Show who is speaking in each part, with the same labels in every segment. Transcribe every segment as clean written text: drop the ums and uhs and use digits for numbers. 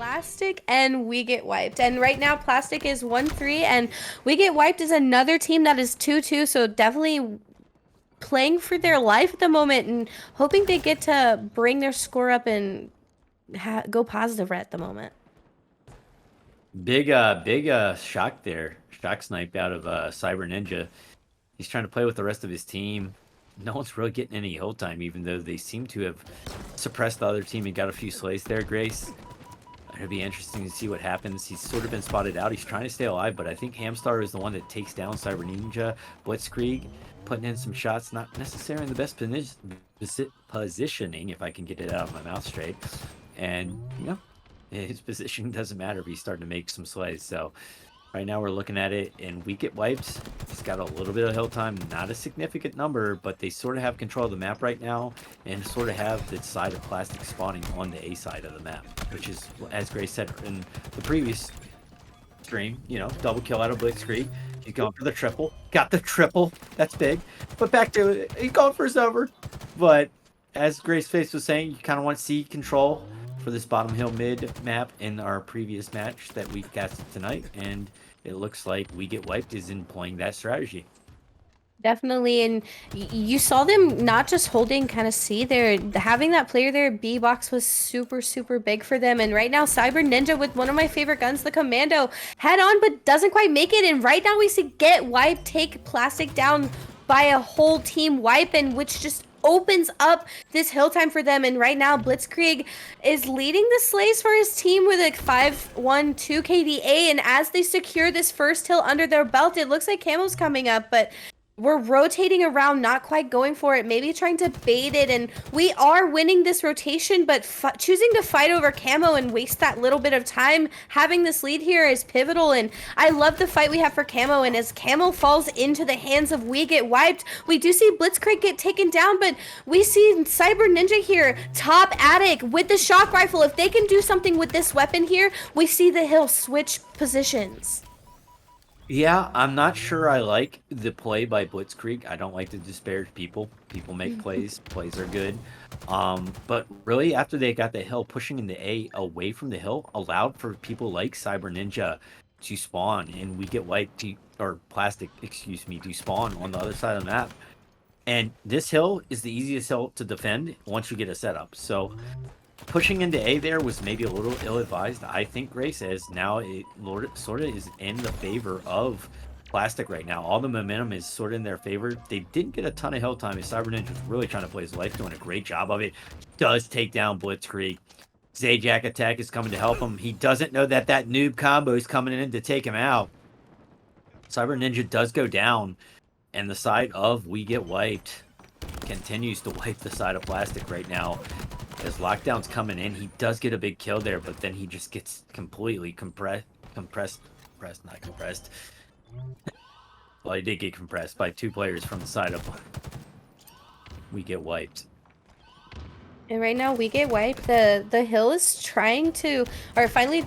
Speaker 1: Plastic and We Get Wiped. And right now, Plastic is 1-3, and We Get Wiped is another team that is 2-2. So definitely playing for their life at the moment and hoping they get to bring their score up and go positive right at the moment.
Speaker 2: Big shock there. Shock snipe out of Cyber Ninja. He's trying to play with the rest of his team. No one's really getting any hill time, even though they seem to have suppressed the other team and got a few slays there, Grace. It'll be interesting to see what happens. He's sort of been spotted out. He's trying to stay alive, but I think Hamstar is the one that takes down Cyber Ninja. Blitzkrieg putting in some shots, not necessarily in the best positioning, if I can get it out of my mouth straight. And, you know, his position doesn't matter if he's starting to make some slays. So right now we're looking at it, and We Get Wiped. He's got a little bit of hill time, not a significant number, but they sort of have control of the map right now and sort of have the side of Plastic spawning on the A side of the map, which is, as Grace said in the previous stream, you know, double kill out of Blitzkrieg. He's going for the triple. Got the triple. That's big. But back to it. He's going for his over. But as Grace Face was saying, you kind of want to see control for this bottom hill mid map in our previous match that we casted tonight, and it looks like We Get Wiped is employing that strategy.
Speaker 1: Definitely, and you saw them not just holding kind of C there, having that player there, B box was super, super big for them. And right now, Cyber Ninja with one of my favorite guns, the Commando, head on, but doesn't quite make it. And right now we see Get Wipe take Plastic down by a whole team wipe, and which just opens up this hill time for them. And right now Blitzkrieg is leading the slays for his team with a 5-1-2 KDA, and as they secure this first hill under their belt, it looks like Camo's coming up, but we're rotating around, not quite going for it, maybe trying to bait it, and we are winning this rotation, but choosing to fight over Camo and waste that little bit of time having this lead here is pivotal. And I love the fight we have for Camo, and as Camo falls into the hands of We Get Wiped, we do see Blitzkrieg get taken down, but we see Cyber Ninja here, top attic with the shock rifle. If they can do something with this weapon here, we see the hill switch positions.
Speaker 2: Yeah, I'm not sure I like the play by Blitzkrieg. I don't like to disparage people. People make plays. Plays are good. But really, after they got the hill, pushing in the A away from the hill allowed for people like Cyber Ninja to spawn, and We Get Wiped to, or Plastic, excuse me, to spawn on the other side of the map. And this hill is the easiest hill to defend once you get a setup. So pushing into A there was maybe a little ill-advised, I think, Grace, as now it sort of is in the favor of Plastic right now. All the momentum is sort of in their favor. They didn't get a ton of hill time, as Cyber Ninja was really trying to play his life, doing a great job of it. Does take down Blitzkrieg. Zajac attack is coming to help him. He doesn't know that that noob combo is coming in to take him out. Cyber Ninja does go down, and the side of We Get Wiped continues to wipe the side of Plastic right now. As Lockdown's coming in, he does get a big kill there, but then he just gets completely compressed. Well, he did get compressed by two players from the side of We Get Wiped.
Speaker 1: And right now We Get Wiped. The hill is trying to, or finally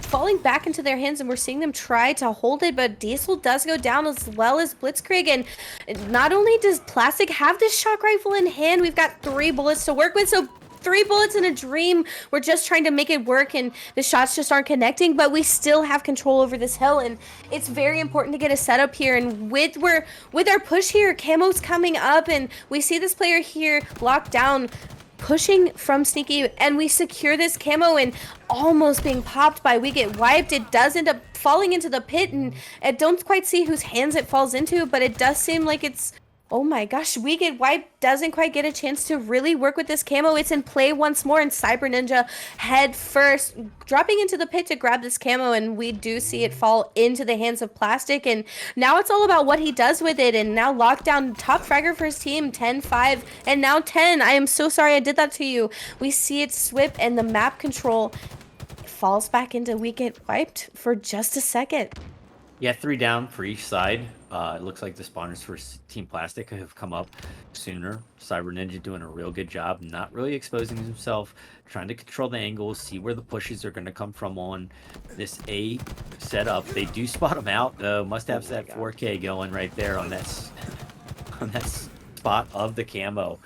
Speaker 1: falling back into their hands, and we're seeing them try to hold it, but Diesel does go down as well as Blitzkrieg. And not only does Plastic have this shock rifle in hand, we've got 3 bullets to work with, so 3 bullets in a dream. We're just trying to make it work, and the shots just aren't connecting, but we still have control over this hill, and it's very important to get a setup here. And with our push here, Camo's coming up, and we see this player here locked down, pushing from Sneaky, and we secure this Camo and almost being popped by We Get Wiped. It does end up falling into the pit, and I don't quite see whose hands it falls into, but it does seem like it's, oh my gosh, We Get Wiped doesn't quite get a chance to really work with this Camo. It's in play once more, and Cyber Ninja head first, dropping into the pit to grab this Camo, and we do see it fall into the hands of Plastic, and now it's all about what he does with it. And now Lockdown, top fragger for his team, 10-5, and now 10. I am so sorry I did that to you. We see it swip, and the map control falls back into We Get Wiped for just a second.
Speaker 2: Yeah, 3 down for each side. It looks like the spawners for Team Plastic have come up sooner. Cyber Ninja doing a real good job, not really exposing himself, trying to control the angles, see where the pushes are going to come from on this A setup. They do spot him out, though. Must have that 4K going right there on that spot of the Camo.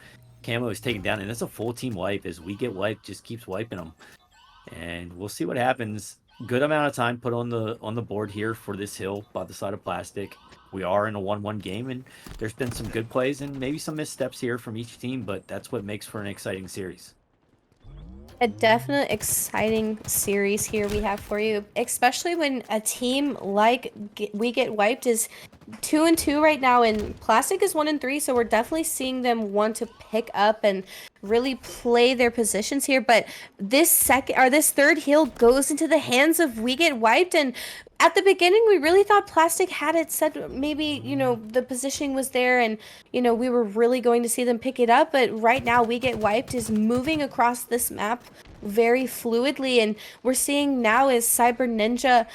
Speaker 2: Camo is taken down, and that's a full team wipe as We Get Wiped just keeps wiping them. and we'll see what happens. Good amount of time put on the board here for this hill by the side of Plastic. We are in a 1-1 game, and there's been some good plays and maybe some missteps here from each team, but that's what makes for an exciting series.
Speaker 1: A definite exciting series here we have for you, especially when a team like We Get Wiped is 2-2 right now, and Plastic is 1-3. So we're definitely seeing them want to pick up and really play their positions here. But this third heal goes into the hands of We Get Wiped, and at the beginning we really thought Plastic had it set. Maybe the positioning was there, and we were really going to see them pick it up. But right now We Get Wiped is moving across this map very fluidly, and we're seeing now is Cyber Ninja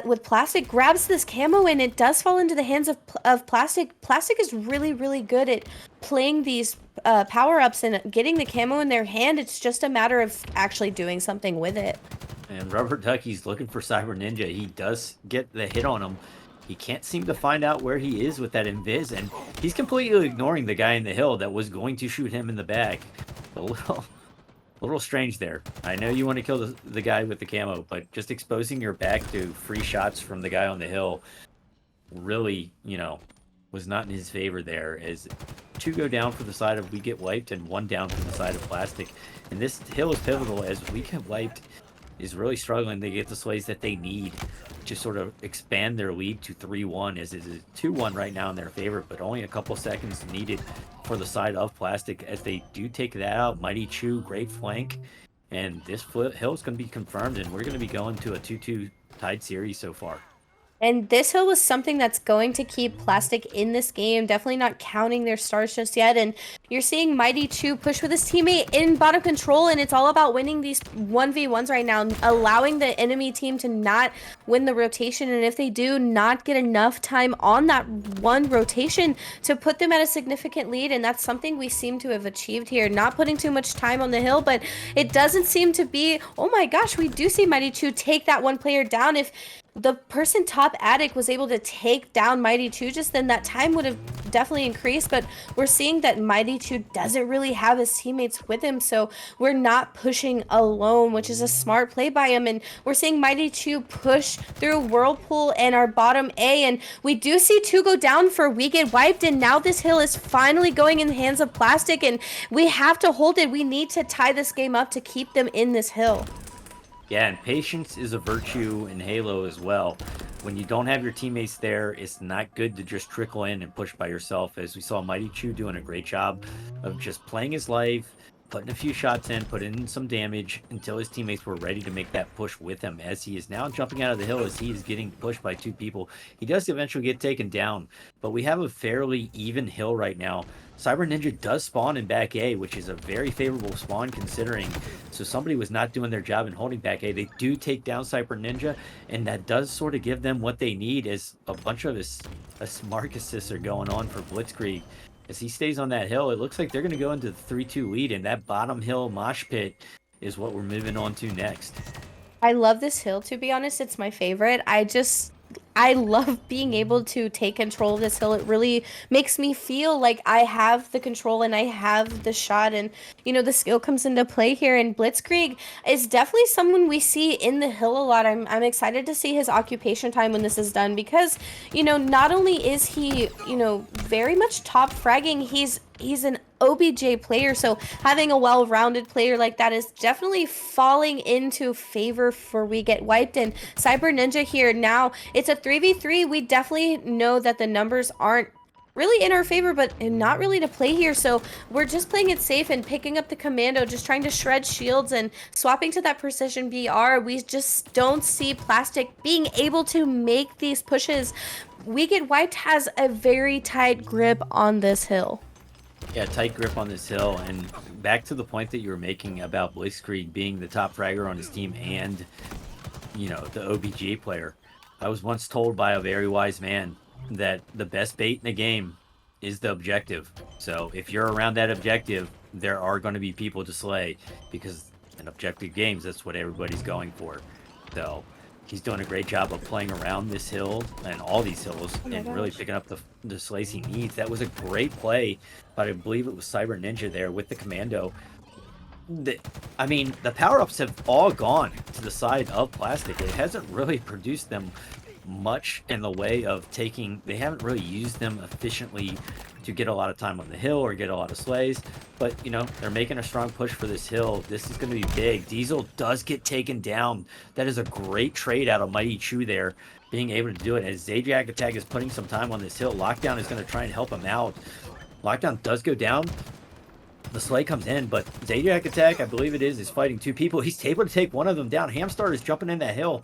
Speaker 1: with Plastic grabs this camo, and it does fall into the hands of Plastic. Plastic is really, really good at playing these power-ups and getting the camo in their hand. It's just a matter of actually doing something with it.
Speaker 2: And Rubber Ducky's looking for Cyber Ninja. He does get the hit on him. He can't seem to find out where he is with that invis, and he's completely ignoring the guy in the hill that was going to shoot him in the back. A little strange there. I know you want to kill the guy with the camo, but just exposing your back to free shots from the guy on the hill really, was not in his favor there, as 2 go down for the side of We Get Wiped and 1 down for the side of Plastic. And this hill is pivotal, as We Get Wiped is really struggling to get the slays that they need to sort of expand their lead to 3-1, as it is 2-1 right now in their favor, but only a couple seconds needed for the side of Plastic as they do take that out. Mighty Chew, great flank, and this hill is going to be confirmed, and we're going to be going to a 2-2 tied series so far.
Speaker 1: And this hill was something that's going to keep Plastic in this game, definitely not counting their stars just yet. And you're seeing Mighty Chew push with his teammate in bottom control, and it's all about winning these 1v1s right now, allowing the enemy team to not win the rotation, and if they do, not get enough time on that one rotation to put them at a significant lead. And that's something we seem to have achieved here, not putting too much time on the hill, but it doesn't seem to be, oh my gosh, we do see Mighty Chew take that one player down. If the person top Attic was able to take down Mighty Chew, just then that time would have definitely increased. But we're seeing that Mighty Chew doesn't really have his teammates with him, so we're not pushing alone, which is a smart play by him. And we're seeing Mighty Chew push through Whirlpool and our bottom A, and we do see 2 go down for We Get Wiped, and now this hill is finally going in the hands of Plastic, and we have to hold it. We need to tie this game up to keep them in this hill.
Speaker 2: Yeah, and patience is a virtue in Halo as well. When you don't have your teammates there, it's not good to just trickle in and push by yourself, as we saw Mighty Chew doing a great job of just playing his life, putting a few shots in, putting in some damage until his teammates were ready to make that push with him, as he is now jumping out of the hill as he is getting pushed by 2 people. He does eventually get taken down, but we have a fairly even hill right now. Cyber Ninja does spawn in back A, which is a very favorable spawn considering. So somebody was not doing their job in holding back A. They do take down Cyber Ninja, and that does sort of give them what they need, as a bunch of his smart assists are going on for Blitzkrieg. As he stays on that hill, it looks like they're going to go into the 3-2 lead, and that bottom hill mosh pit is what we're moving on to next.
Speaker 1: I love this hill, to be honest. It's my favorite. I love being able to take control of this hill. It really makes me feel like I have the control and I have the shot, and the skill comes into play here. And Blitzkrieg is definitely someone we see in the hill a lot. I'm excited to see his occupation time when this is done, because not only is he very much top fragging, he's an OBJ player, so having a well-rounded player like that is definitely falling into favor for We Get Wiped. And Cyber Ninja here, now it's a 3v3. We definitely know that the numbers aren't really in our favor, but not really to play here, so we're just playing it safe and picking up the commando, just trying to shred shields and swapping to that precision BR. We just don't see Plastic being able to make these pushes. We Get Wiped has a very tight grip on this hill.
Speaker 2: Yeah, tight grip on this hill. And back to the point that you were making about Blitzkrieg being the top fragger on his team and, the OBG player. I was once told by a very wise man that the best bait in the game is the objective. So if you're around that objective, there are going to be people to slay, because in objective games, that's what everybody's going for. So he's doing a great job of playing around this hill and all these hills and really picking up the slays he needs. That was a great play, but I believe it was Cyber Ninja there with the commando. the, I mean, the power-ups have all gone to the side of Plastic. It hasn't really produced them much in the way of taking. They haven't really used them efficiently to get a lot of time on the hill or get a lot of slays. But they're making a strong push for this hill. This is going to be big. Diesel does get taken down. That is a great trade out of Mighty Chew there, being able to do it. As Zajac Attack is putting some time on this hill, Lockdown is going to try and help him out. Lockdown does go down. The Slay comes in, but Zajac Attack, I believe it is fighting two people. He's able to take one of them down. Hamstar is jumping in that hill.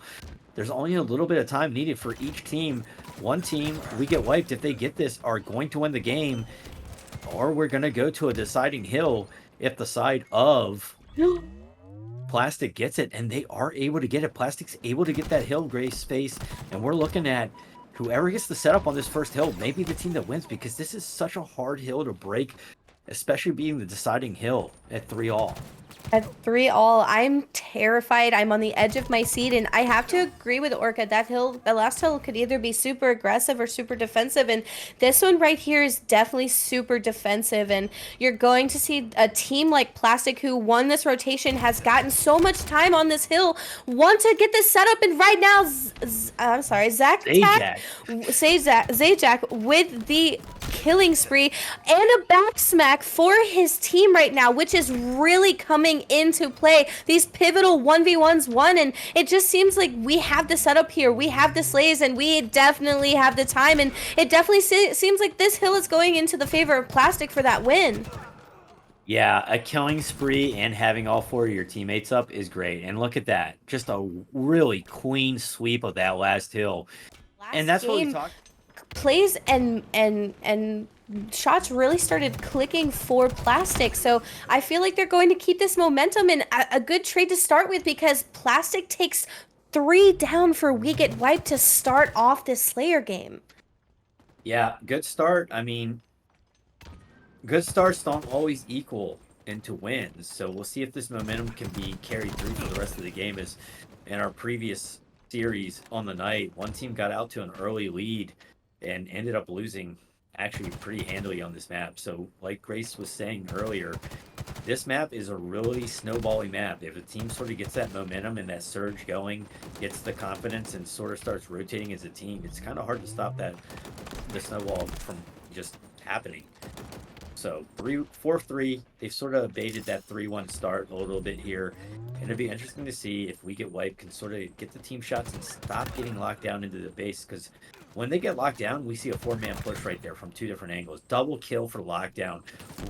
Speaker 2: There's only a little bit of time needed for each team. One team, we get wiped if they get this, are going to win the game, or we're going to go to a deciding hill if the side of Plastic gets it, and they are able to get it. Plastic's able to get that hill Grace face, and we're looking at whoever gets the setup on this first hill, maybe the team that wins, because this is such a hard hill to break, especially being the deciding hill at 3-all.
Speaker 1: At 3-all, I'm terrified. I'm on the edge of my seat, and I have to agree with Orca. That last hill could either be super aggressive or super defensive, and this one right here is definitely super defensive. And you're going to see a team like Plastic, who won this rotation, has gotten so much time on this hill, want to get this set up, and right now, I'm sorry, Zajac with the killing spree and a back smack for his team right now, which is really coming into play. These pivotal 1v1s won, and it just seems like we have the setup here, we have the slays, and we definitely have the time, and it definitely seems like this hill is going into the favor of Plastic for that win.
Speaker 2: Yeah, a killing spree and having all four of your teammates up is great. And look at that. Just a really clean sweep of that last hill. And that's what we talked.
Speaker 1: Plays and shots really started clicking for Plastic, so I feel like they're going to keep this momentum, and a good trade to start with, because Plastic takes 3 down for We Get Wiped to start off this Slayer game.
Speaker 2: Yeah, good start. I mean, good starts don't always equal into wins, so we'll see if this momentum can be carried through for the rest of the game. As in our previous series on the night, one team got out to an early lead and ended up losing actually pretty handily on this map. So like Grace was saying earlier, this map is a really snowballing map. If a team sort of gets that momentum and that surge going, gets the confidence and sort of starts rotating as a team, it's kind of hard to stop the snowball from just happening. So 4-3, they've sort of baited that 3-1 start a little bit here. And it'd be interesting to see if We Get Wiped can sort of get the team shots and stop getting locked down into the base, because when they get locked down, we see a 4-man push right there from 2 different angles. Double kill for Lockdown.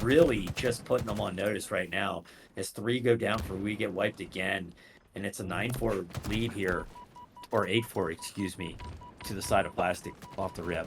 Speaker 2: Really just putting them on notice right now as 3 go down for We Get Wiped again. And it's a 9-4 lead here, or 8-4, excuse me, to the side of Plastic off the rip.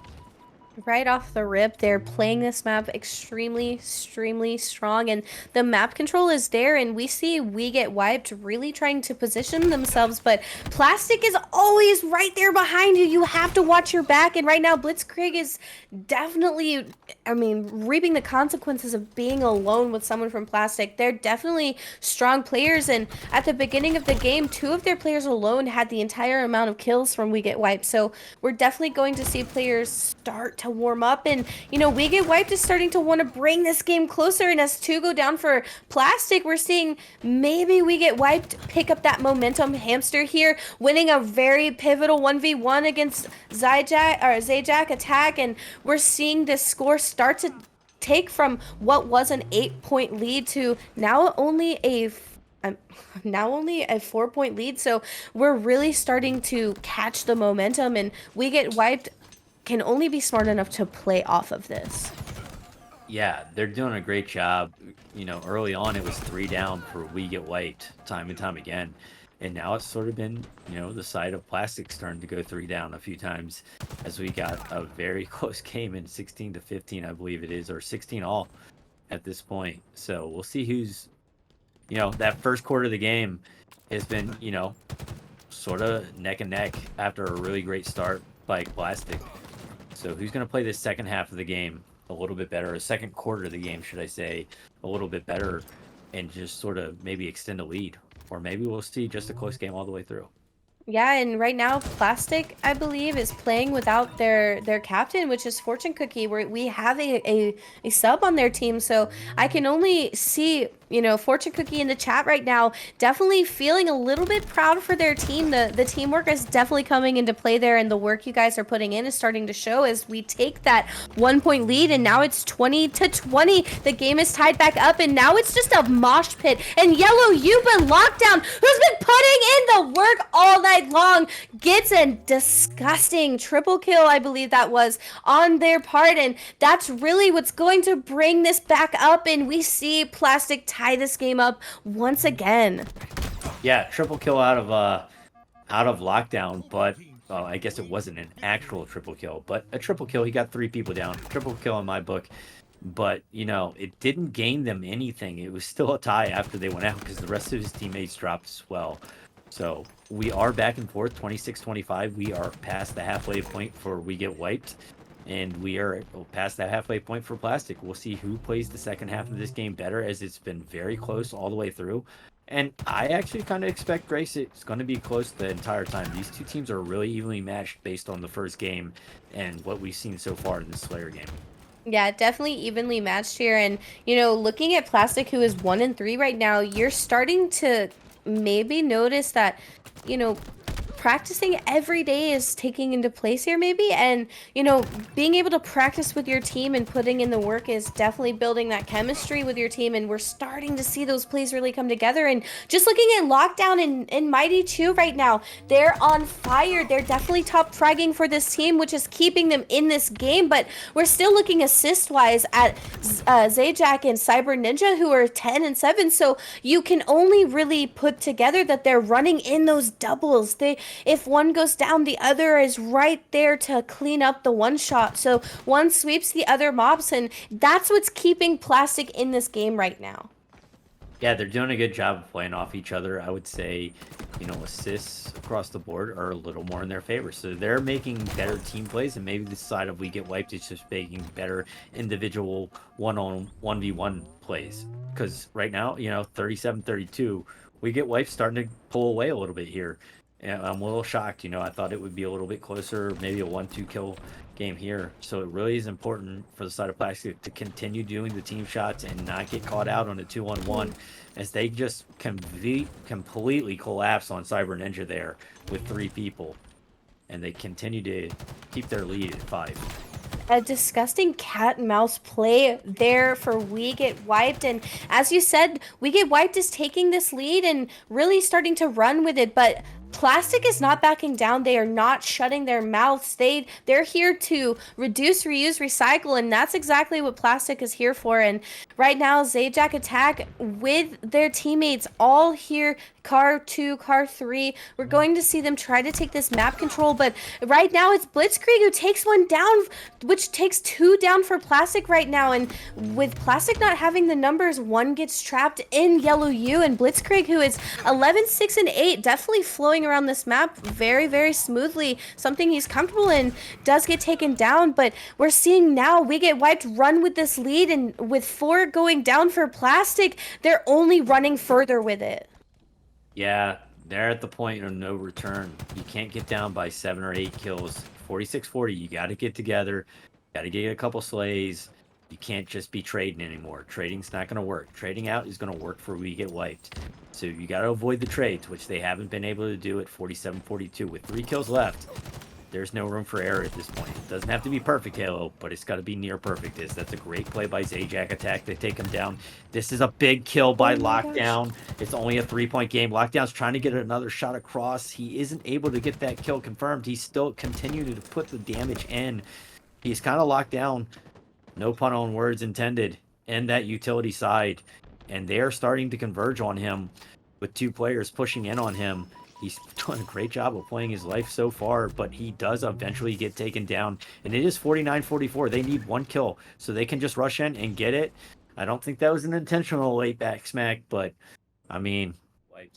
Speaker 1: Right off the rip, they're playing this map extremely strong, and the map control is there, and we see We Get Wiped really trying to position themselves, but Plastic is always right there behind you. You have to watch your back, and right now Blitzkrieg is definitely, I mean, reaping the consequences of being alone with someone from Plastic. They're definitely strong players, and at the beginning of the game, 2 of their players alone had the entire amount of kills from We Get Wiped, so we're definitely going to see players start to warm up, and We Get Wiped is starting to want to bring this game closer, and as 2 go down for Plastic, we're seeing maybe We Get Wiped pick up that momentum. Hamster here winning a very pivotal 1v1 against Zajac Attack, and we're seeing this score start to take from what was an 8-point lead to now only a 4-point lead. So we're really starting to catch the momentum, and We Get Wiped can only be smart enough to play off of this.
Speaker 2: Yeah, they're doing a great job. Early on it was 3 down for We Get Wiped time and time again. And now it's sort of been, the side of Plastic's turn to go 3 down a few times, as we got a very close game in 16-15, I believe it is, or 16-all at this point. So we'll see who's, that first quarter of the game has been, sort of neck and neck after a really great start by Plastic. So who's going to play this second half of the game a little bit better, or second quarter of the game, should I say, a little bit better, and just sort of maybe extend a lead? Or maybe we'll see just a close game all the way through.
Speaker 1: Yeah, and right now, Plastic, I believe, is playing without their captain, which is Fortune Cookie, where we have a sub on their team. So I can only see, Fortune Cookie in the chat right now, definitely feeling a little bit proud for their team. The teamwork is definitely coming into play there, and the work you guys are putting in is starting to show as we take that 1 point lead, and now it's 20-20. The game is tied back up, and now it's just a mosh pit. And Yellow, you've been locked down, who's been putting in the work all night long, gets a disgusting triple kill, I believe that was, on their part, and that's really what's going to bring this back up, and we see Plastic tie this game up once again.
Speaker 2: Yeah, triple kill out of lockdown, but I guess it wasn't an actual triple kill, but a triple kill. He got 3 people down. Triple kill in my book. But, it didn't gain them anything. It was still a tie after they went out because the rest of his teammates dropped as well. So we are back and forth, 26-25. We are past the halfway point for we get wiped. And we are past that halfway point for Plastic. We'll see who plays the second half of this game better, as it's been very close all the way through. And I actually kind of expect Grace it's going to be close the entire time. These two teams are really evenly matched based on the first game and what we've seen so far in the Slayer game.
Speaker 1: Yeah, definitely evenly matched here. And, looking at Plastic, who is 1-3 right now, you're starting to maybe notice that, practicing every day is taking into place here maybe, and being able to practice with your team and putting in the work is definitely building that chemistry with your team, and we're starting to see those plays really come together. And just looking at Lockdown and Mighty 2 right now, they're on fire. They're definitely top fragging for this team, which is keeping them in this game, but we're still looking assist wise at Zajac and Cyber Ninja, who are 10 and 7, so you can only really put together that they're running in those doubles. If one goes down, the other is right there to clean up the one shot. So one sweeps the other mobs, and that's what's keeping Plastic in this game right now.
Speaker 2: Yeah, they're doing a good job of playing off each other. I would say, assists across the board are a little more in their favor. So they're making better team plays, and maybe the side of we get wiped is just making better individual 1v1 plays. Because right now, 37-32, we get wiped starting to pull away a little bit here. And I'm a little shocked. I thought it would be a little bit closer, maybe a 1-2 kill game here. So it really is important for the side of Plastic to continue doing the team shots and not get caught out on a 2-on-1, as they just completely collapse on Cyber Ninja there with 3 people. And they continue to keep their lead at 5.
Speaker 1: A disgusting cat and mouse play there for We Get Wiped. And as you said, We Get Wiped is taking this lead and really starting to run with it. But Plastic is not backing down. They are not shutting their mouths. They're here to reduce, reuse, recycle, and that's exactly what Plastic is here for. And right now, Zajac attack with their teammates all here. Car 2, Car 3. We're going to see them try to take this map control, but right now it's Blitzkrieg who takes one down, which takes 2 down for Plastic right now. And with Plastic not having the numbers, one gets trapped in Yellow U, and Blitzkrieg, who is 11, 6, and 8, definitely flowing around this map very, very smoothly, something he's comfortable in, does get taken down. But we're seeing now We Get Wiped run with this lead, and with 4 going down for Plastic, they're only running further with it.
Speaker 2: Yeah, they're at the point of no return. You can't get down by 7 or 8 kills. 46-40, you got to get together. Got to get a couple slays. You can't just be trading anymore. Trading's not going to work. Trading out is going to work for We Get Wiped. So you got to avoid the trades, which they haven't been able to do at 47-42. With 3 kills left, there's no room for error at this point. It doesn't have to be perfect, Halo, but it's got to be near perfect. That's a great play by Zajac attack. They take him down. This is a big kill by Lockdown. It's only a 3-point game. Lockdown's trying to get another shot across. He isn't able to get that kill confirmed. He's still continuing to put the damage in. He's kind of locked down. No pun on words intended. In that utility side. And they are starting to converge on him with 2 players pushing in on him. He's doing a great job of playing his life so far, but he does eventually get taken down. And it is 49-44. They need 1 kill, so they can just rush in and get it. I don't think that was an intentional late back smack, but, I mean,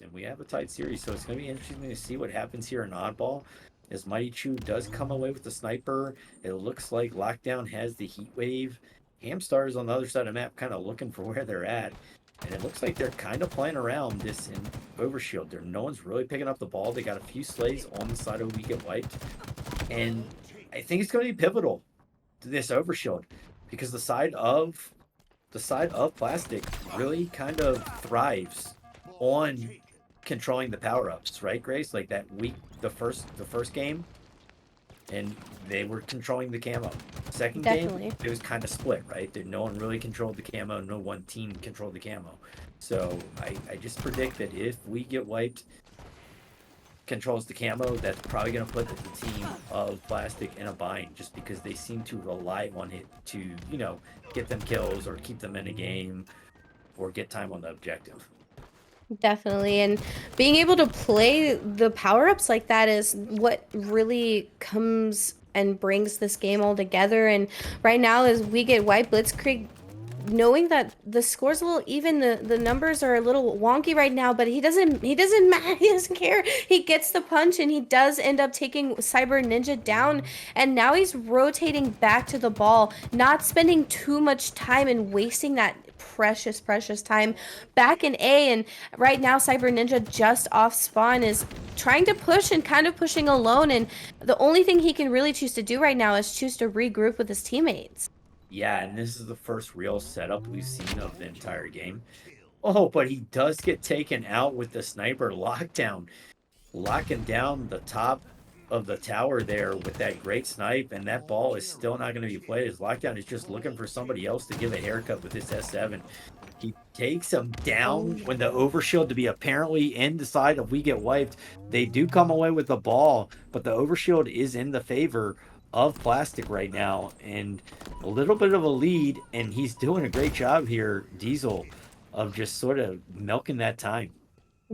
Speaker 2: and we have a tight series, so it's going to be interesting to see what happens here in Oddball. As Mighty Chew does come away with the sniper, it looks like Lockdown has the heat wave. Hamstar is on the other side of the map kind of looking for where they're at. And it looks like they're kind of playing around this in overshield. No one's really picking up the ball. They got a few slays on the side of We Get Wiped. And I think it's going to be pivotal to this overshield because the side of plastic really kind of thrives on controlling the power-ups, right, Grace? Like that week, the first game, and they were controlling the camo. Second
Speaker 1: Definitely.
Speaker 2: game, it was kind of split, right? That no one really controlled the camo, no one team controlled the camo. So I just predict that if We Get Wiped controls the camo, that's probably going to put the team of plastic in a bind just because they seem to rely on it to, get them kills or keep them in a game or get time on the objective.
Speaker 1: Definitely. And being able to play the power-ups like that is what really comes and brings this game all together. And right now, as we get wiped, Blitzkrieg, knowing that the score's a little even, the numbers are a little wonky right now, but he doesn't matter, he doesn't care. He gets the punch and he does end up taking Cyber Ninja down, and now he's rotating back to the ball, not spending too much time and wasting that precious time back in A. And right now Cyber Ninja just off spawn is trying to push and kind of pushing alone, and the only thing he can really choose to do right now is choose to regroup with his teammates.
Speaker 2: Yeah, and this is the first real setup we've seen of the entire game. Oh, but he does get taken out with the sniper lockdown, locking down the top of the tower there with that great snipe, and that ball is still not going to be played. His lockdown is just looking for somebody else to give a haircut with this S7. He takes him down when the overshield to be apparently in the side of We Get Wiped. They do come away with the ball, but the overshield is in the favor of plastic right now, and a little bit of a lead, and he's doing a great job here, Diesel, of just sort of milking that time.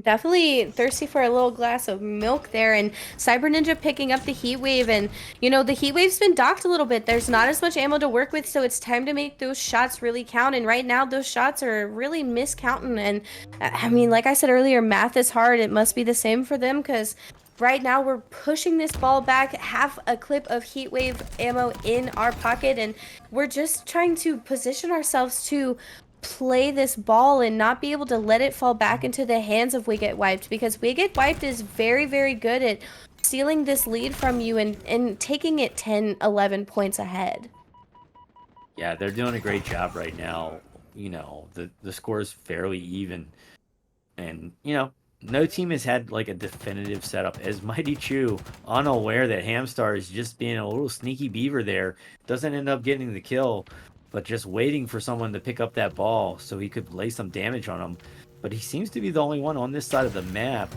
Speaker 1: Definitely thirsty for a little glass of milk there, and Cyber Ninja picking up the heat wave, and the heat wave's been docked a little bit. There's not as much ammo to work with, so it's time to make those shots really count. And right now, those shots are really miscounting. And I mean, like I said earlier, math is hard. It must be the same for them because right now we're pushing this ball back, half a clip of heat wave ammo in our pocket, and we're just trying to position ourselves to play this ball and not be able to let it fall back into the hands of We Get Wiped, because We Get Wiped is very good at stealing this lead from you and taking it 10, 11 points ahead.
Speaker 2: Yeah, they're doing a great job right now. The score is fairly even. And, no team has had like a definitive setup. As Mighty Chew, unaware that Hamstar is just being a little sneaky beaver there, doesn't end up getting the kill, but just waiting for someone to pick up that ball so he could lay some damage on him. But he seems to be the only one on this side of the map.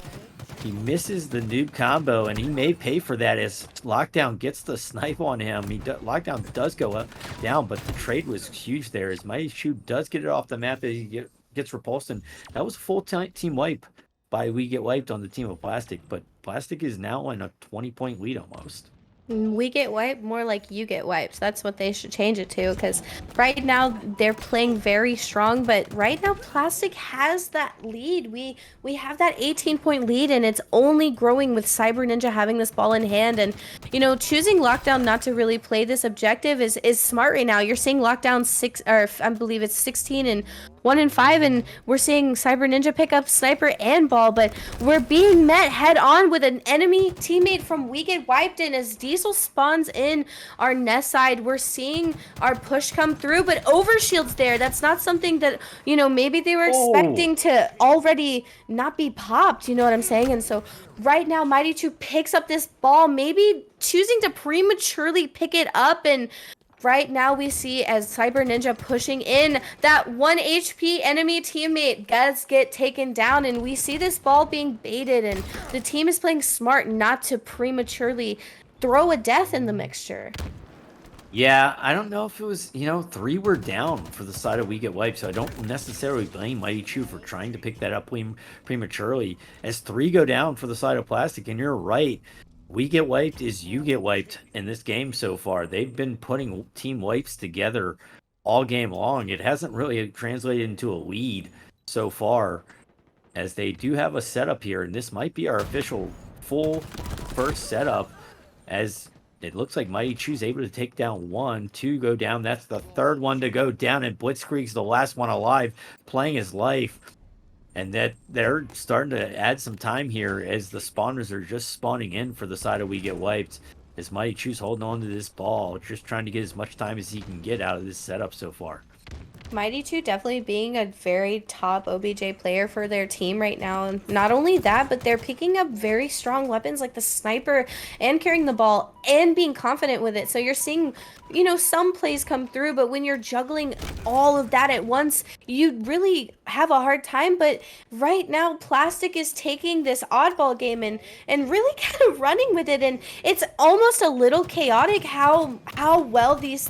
Speaker 2: He misses the noob combo, and he may pay for that as Lockdown gets the snipe on him. Lockdown does go up down, but the trade was huge there as Mighty Chew does get it off the map as he gets repulsed. And that was a full team wipe by We Get Wiped on the team of Plastic, but Plastic is now in a 20-point lead almost.
Speaker 1: We get wiped, more like you get wiped. That's what they should change it to, because right now they're playing very strong, but right now Plastic has that lead. We have that 18-point lead, and it's only growing with Cyber Ninja having this ball in hand. And choosing Lockdown not to really play this objective is smart right now. You're seeing Lockdown 6, or I believe it's 16 and 1 and 5, and we're seeing Cyber Ninja pick up sniper and ball, but we're being met head on with an enemy teammate from We Get Wiped. And as Diesel spawns in our nest side, we're seeing our push come through, but overshield's there. That's not something that maybe they were expecting to already not be popped, you know what I'm saying? And so right now Mighty Chew picks up this ball, maybe choosing to prematurely pick it up, and right now we see as Cyber Ninja pushing in, that 1 HP enemy teammate does get taken down, and we see this ball being baited, and the team is playing smart not to prematurely throw a death in the mixture.
Speaker 2: Yeah, I don't know if it was, 3 were down for the side of We Get Wiped, so I don't necessarily blame Mighty Chew for trying to pick that up prematurely. As 3 go down for the side of Plastic, and you're right, We Get Wiped is You Get Wiped in this game so far. They've been putting team wipes together all game long. It hasn't really translated into a lead so far, as they do have a setup here, and this might be our official full first setup, as it looks like Mighty Chu's able to take down one, two go down. That's the third one to go down, and Blitzkrieg's the last one alive, playing his life. And that they're starting to add some time here as the spawners are just spawning in for the side of We Get Wiped. As Mighty Chu's holding on to this ball, just trying to get as much time as he can get out of this setup so far.
Speaker 1: Mighty 2 definitely being a very top OBJ player for their team right now. And not only that, but they're picking up very strong weapons like the sniper and carrying the ball and being confident with it. So you're seeing, some plays come through, but when you're juggling all of that at once, you really have a hard time. But right now, Plastic is taking this oddball game and really kind of running with it. And it's almost a little chaotic how well these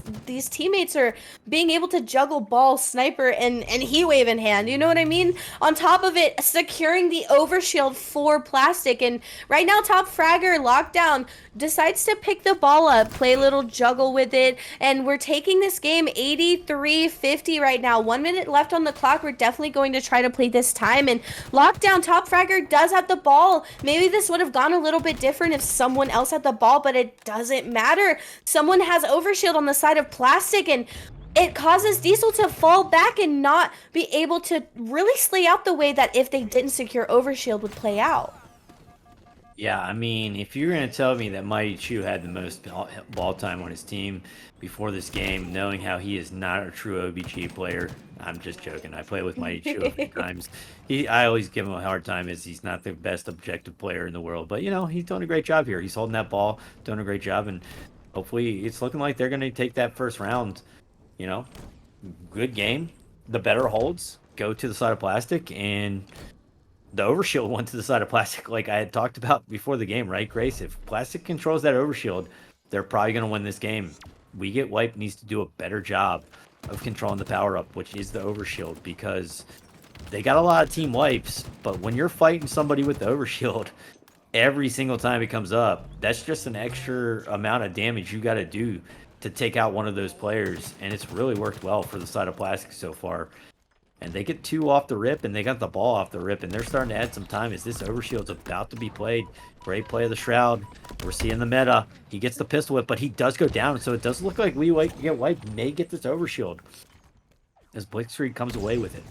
Speaker 1: teammates are being able to juggle ball, sniper, and heat wave in hand. You know what I mean? On top of it, securing the overshield for Plastic. And right now, top fragger Lockdown decides to pick the ball up, play a little juggle with it, and we're taking this game 83-50 right now. 1 minute left on the clock. We're definitely going to try to play this time. And Lockdown, top fragger, does have the ball. Maybe this would have gone a little bit different if someone else had the ball, but it doesn't matter. Someone has overshield on the side of Plastic, and it causes Diesel to fall back and not be able to really slay out the way that if they didn't secure overshield would play out.
Speaker 2: Yeah, I mean, if you're going to tell me that Mighty Chu had the most ball time on his team before this game, knowing how he is not a true OBG player, I'm just joking. I play with Mighty Chu a few times. I always give him a hard time as he's not the best objective player in the world. But, he's doing a great job here. He's holding that ball, doing a great job, and hopefully it's looking like they're going to take that first round. Good game. The better holds go to the side of Plastic, and the overshield went to the side of Plastic, like I had talked about before the game, right, Grace? If Plastic controls that overshield, they're probably going to win this game. We Get Wiped needs to do a better job of controlling the power up, which is the overshield, because they got a lot of team wipes, but when you're fighting somebody with the overshield, every single time it comes up, that's just an extra amount of damage you got to do to take out one of those players, and it's really worked well for the side of Plastic so far. And they get two off the rip, and they got the ball off the rip, and they're starting to add some time as this overshield's about to be played. Great play of the Shroud. We're seeing the meta. He gets the pistol whip, but he does go down, so it does look like We Get Wiped may get this overshield as Blitzkrieg comes away with it.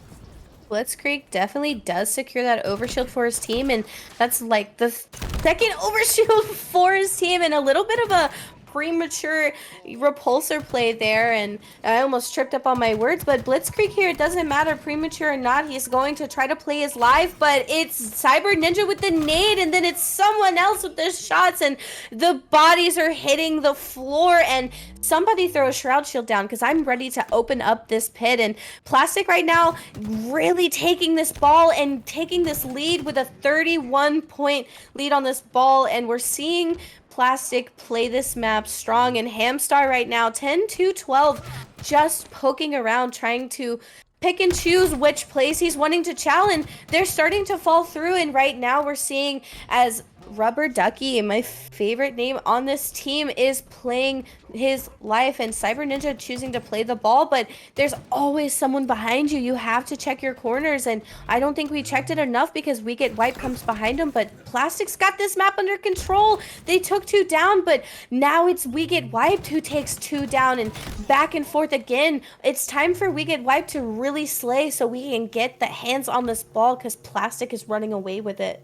Speaker 1: Blitzkrieg definitely does secure that overshield for his team, and that's like the second overshield for his team, and a little bit of a premature repulsor play there, and I almost tripped up on my words, but Blitzkrieg here, it doesn't matter premature or not, he's going to try to play his life, but it's Cyber Ninja with the nade, and then it's someone else with the shots, and the bodies are hitting the floor, and somebody throw a Shroud Shield down, because I'm ready to open up this pit. And Plastic right now really taking this ball and taking this lead with a 31-point lead on this ball, and we're seeing Plastic play this map strong, and Hamstar right now 10-12, just poking around trying to pick and choose which plays he's wanting to challenge. They're starting to fall through, and right now we're seeing as Rubber Ducky, and my favorite name on this team, is playing his life, and Cyber Ninja choosing to play the ball, but there's always someone behind you. You have to check your corners, and I don't think we checked it enough because We Get Wiped comes behind him, but Plastic's got this map under control. They took two down, but now it's We Get Wiped who takes two down, and back and forth again. It's time for We Get Wiped to really slay so we can get the hands on this ball, because Plastic is running away with it.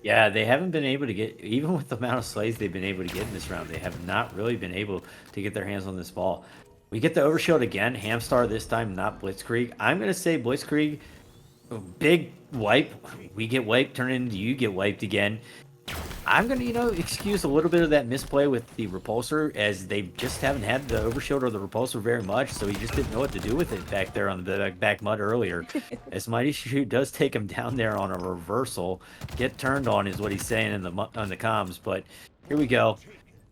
Speaker 2: Yeah, they haven't been able to get, even with the amount of slays they've been able to get in this round, they have not really been able to get their hands on this ball. We get the overshield again, Hamstar this time, not Blitzkrieg. I'm going to say Blitzkrieg, big wipe. We Get Wiped, turn into You Get Wiped again. I'm going to, excuse a little bit of that misplay with the repulsor, as they just haven't had the overshield or the repulsor very much, so he just didn't know what to do with it back there on the back mud earlier. As Mighty Chu does take him down there on a reversal. Get turned on is what he's saying on the comms, but here we go.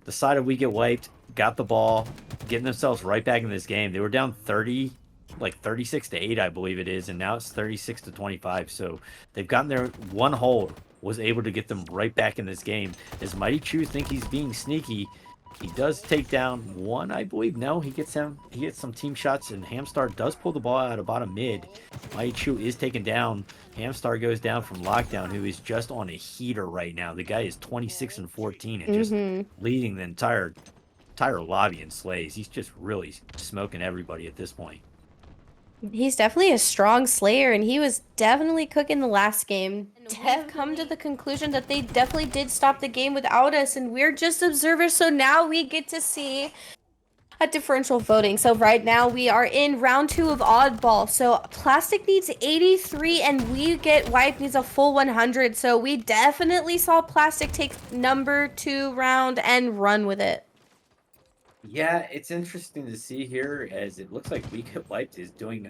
Speaker 2: The side of We Get Wiped got the ball, getting themselves right back in this game. They were down 30, like 36-8, I believe it is, and now it's 36-25, so they've gotten their one hold was able to get them right back in this game. As Mighty Chu think he's being sneaky, He does take down one, I believe. No, he gets some team shots, and Hamstar does pull the ball out of bottom mid. Mighty Chu is taken down. Hamstar goes down from Lockdown, who is just on a heater right now. The guy is 26 and 14 and just
Speaker 1: Mm-hmm.
Speaker 2: leading the entire lobby in slays. He's just really smoking everybody at this point.
Speaker 1: He's definitely a strong slayer, and he was definitely cooking the last game. We've come to the conclusion that they definitely did stop the game without us, and we're just observers, so now we get to see a differential voting. So right now we are in round 2 of Oddball. So Plastic needs 83 and We Get Wiped needs a full 100. So we definitely saw Plastic take number 2 round and run with it.
Speaker 2: Yeah, it's interesting to see here as it looks like We Get Wiped is doing,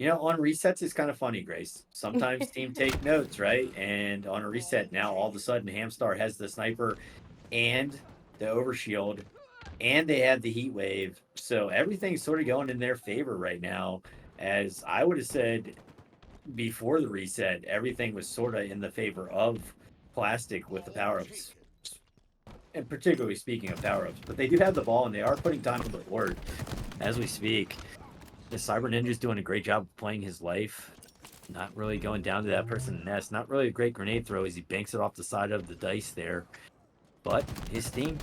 Speaker 2: on resets it's kind of funny, Grace. Sometimes team take notes, right? And on a reset now, all of a sudden Hamstar has the sniper and the overshield, and they have the heat wave. So everything's sort of going in their favor right now. As I would have said before the reset, everything was sort of in the favor of Plastic with the power ups, and particularly speaking of power ups. But they do have the ball, and they are putting time on the board as we speak. The Cyber Ninja's doing a great job of playing his life. Not really going down to that person's nest. Not really a great grenade throw as he banks it off the side of the dice there. But his team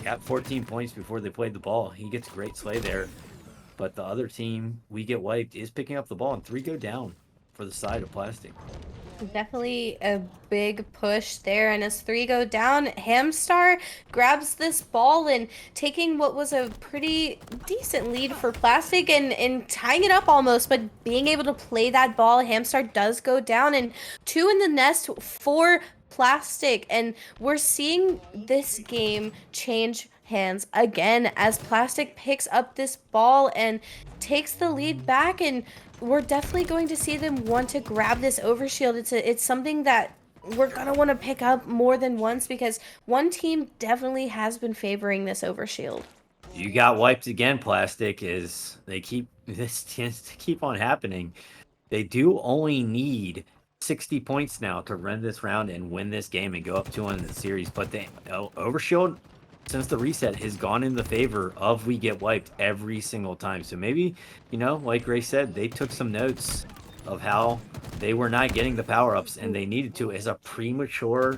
Speaker 2: got 14 points before they played the ball. He gets a great slay there. But the other team, We Get Wiped, is picking up the ball, and 3 go down for the side of Plastic.
Speaker 1: Definitely a big push there, and as 3 go down, Hamstar grabs this ball and taking what was a pretty decent lead for Plastic and tying it up almost, but being able to play that ball, Hamstar does go down, and 2 in the nest for Plastic, and we're seeing this game change hands again as Plastic picks up this ball and takes the lead back, and we're definitely going to see them want to grab this overshield. It's something that we're gonna want to pick up more than once because one team definitely has been favoring this overshield.
Speaker 2: You got wiped again, Plastic, as this tends to keep on happening. They do only need 60 points now to run this round and win this game and go up 2-1 in the series. But the overshield, since the reset, has gone in the favor of We Get Wiped every single time. So maybe, like Ray said, they took some notes of how they were not getting the power-ups and they needed to. As a premature